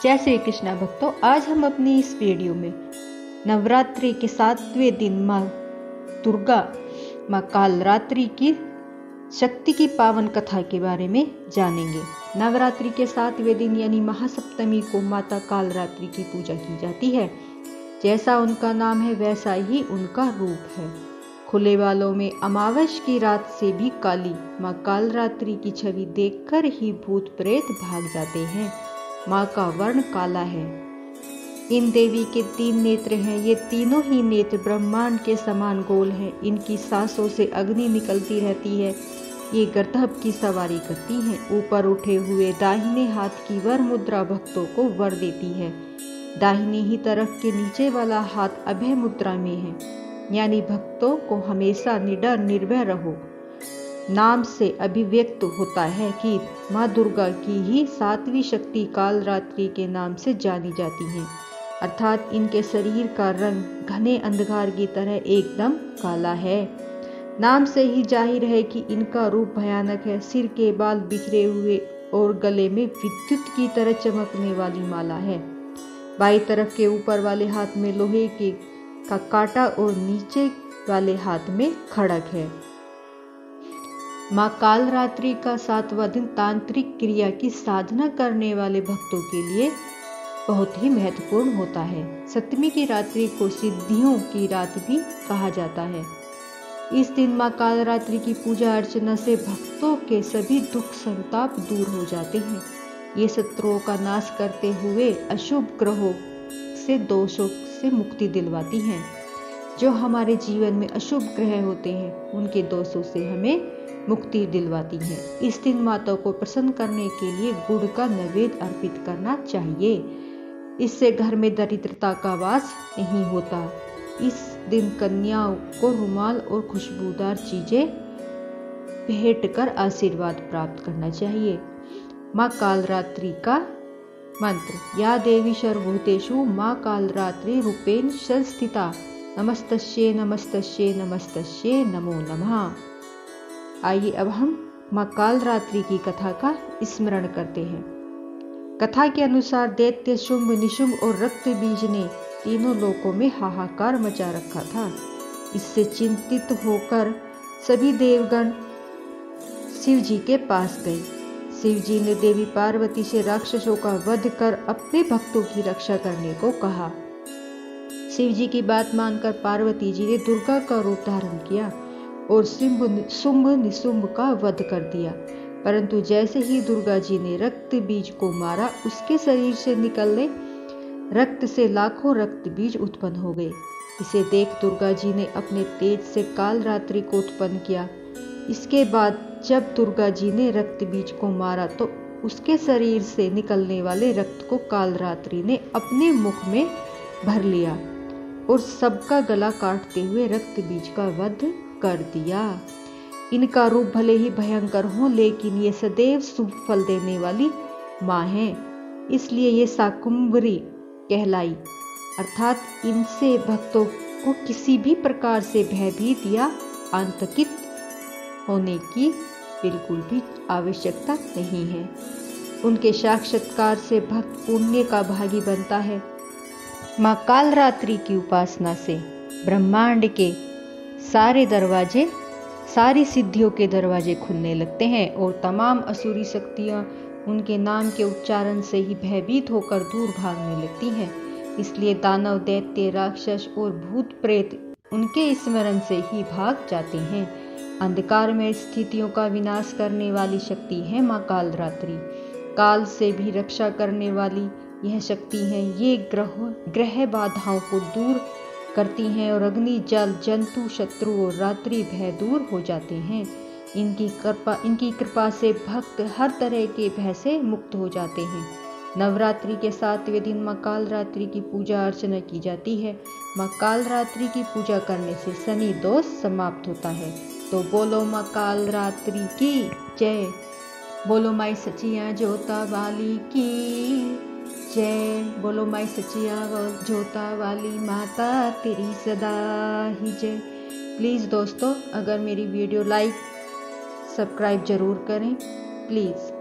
जय श्री कृष्णा भक्तों, आज हम अपनी इस वीडियो में नवरात्रि के 7वें दिन माँ दुर्गा माँ कालरात्रि की शक्ति की पावन कथा के बारे में जानेंगे। नवरात्रि के 7वें दिन यानी महासप्तमी को माता कालरात्रि की पूजा की जाती है। जैसा उनका नाम है वैसा ही उनका रूप है। खुले बालों में अमावस की रात से भी काली माँ कालरात्रि की छवि देखकर ही भूत प्रेत भाग जाते हैं। माँ का वर्ण काला है। इन देवी के 3 नेत्र हैं। ये तीनों ही नेत्र ब्रह्मांड के समान गोल हैं। इनकी सांसों से अग्नि निकलती रहती है। ये गर्दभ की सवारी करती हैं। ऊपर उठे हुए दाहिने हाथ की वर मुद्रा भक्तों को वर देती है। दाहिनी ही तरफ के नीचे वाला हाथ अभय मुद्रा में है, यानी भक्तों को हमेशा निडर निर्भय रहो नाम से अभिव्यक्त होता है कि माँ दुर्गा की ही 7वीं शक्ति कालरात्रि के नाम से जानी जाती हैं। अर्थात इनके शरीर का रंग घने अंधकार की तरह एकदम काला है। नाम से ही जाहिर है कि इनका रूप भयानक है। सिर के बाल बिखरे हुए और गले में विद्युत की तरह चमकने वाली माला है। बाईं तरफ के ऊपर वाले हाथ में लोहे का कांटा और नीचे वाले हाथ में खड़ग है। माँ कालरात्रि का 7वां दिन तांत्रिक क्रिया की साधना करने वाले भक्तों के लिए बहुत ही महत्वपूर्ण होता है। 7वीं की रात्रि को सिद्धियों की रात भी कहा जाता है। इस दिन माँ कालरात्रि की पूजा अर्चना से भक्तों के सभी दुख संताप दूर हो जाते हैं। ये शत्रुओं का नाश करते हुए अशुभ ग्रहों से दोषों से मुक्ति दिलवाती हैं। जो हमारे जीवन में अशुभ ग्रह होते हैं उनके दोषों से हमें मुक्ति दिलवाती है। इस दिन माता को प्रसन्न करने के लिए गुड़ का नैवेद्य अर्पित करना चाहिए। इससे घर में दरिद्रता का वास नहीं होता। इस दिन कन्याओं को रुमाल और खुशबूदार चीजें भेंट कर आशीर्वाद प्राप्त करना चाहिए। माँ कालरात्रि का मंत्र। या देवी सर्वभूतेषु माँ कालरात्रि रूपेण संस्थिता नमस्तस्यै नमस्तस्यै नमस्तस्यै नमो नमः। आइए अब हम माँ कालरात्रि की कथा का स्मरण करते हैं। कथा के अनुसार दैत्य शुंभ निशुंभ और रक्त बीज ने तीनों लोकों में हाहाकार मचा रखा था। इससे चिंतित होकर सभी देवगण शिव जी के पास गए। शिव जी ने देवी पार्वती से राक्षसों का वध कर अपने भक्तों की रक्षा करने को कहा। शिव जी की बात मानकर पार्वती जी ने दुर्गा का रूप धारण किया और शुंभ निशुंभ का वध कर दिया। परंतु जैसे ही दुर्गा जी ने रक्त बीज को मारा, उसके शरीर से निकलने रक्त से लाखों रक्त बीज उत्पन्न हो गए। इसे देख दुर्गा जी ने अपने तेज से कालरात्रि को उत्पन्न किया। इसके बाद जब दुर्गा जी ने रक्त बीज को मारा तो उसके शरीर से निकलने वाले रक्त को कालरात्रि ने अपने मुख में भर लिया और सबका गला काटते हुए रक्त बीज का वध कर दिया। इनका रूप भले ही भयंकर हो, लेकिन ये सदैव शुभ फल देने वाली माँ है, इसलिए ये शाकुंभरी कहलाई। अर्थात इनसे भक्तों को किसी भी प्रकार से भयभीत या आतंकित होने की बिल्कुल भी आवश्यकता नहीं है। उनके साक्षात्कार से भक्त पुण्य का भागी बनता है। माँ कालरात्रि की उपासना से ब्रह्मांड के सारे दरवाजे, सारी सिद्धियों के दरवाजे खुलने लगते हैं और तमाम असुरी शक्तियाँ उनके नाम के उच्चारण से ही भयभीत होकर दूर भागने लगती हैं। इसलिए दानव, दैत्य, राक्षस और भूत प्रेत उनके स्मरण से ही भाग जाते हैं। अंधकार में स्थितियों का विनाश करने वाली शक्ति है माँ कालरात्रि। काल से भी रक्षा करने वाली यह शक्ति है। ये ग्रह बाधाओं को दूर करती हैं और अग्नि, जल, जंतु, शत्रु और रात्रि भय दूर हो जाते हैं। इनकी कृपा से भक्त हर तरह के भय से मुक्त हो जाते हैं। नवरात्रि के 7वें दिन माँ कालरात्रि की पूजा अर्चना की जाती है। माँ कालरात्रि की पूजा करने से शनि दोष समाप्त होता है। तो बोलो माँ कालरात्रि की जय। बोलो माई सचिया जोता वाली की जय। बोलो माई सचिया जोता वाली माता तेरी सदा ही जय। प्लीज़ दोस्तों, अगर मेरी वीडियो लाइक सब्सक्राइब जरूर करें प्लीज़।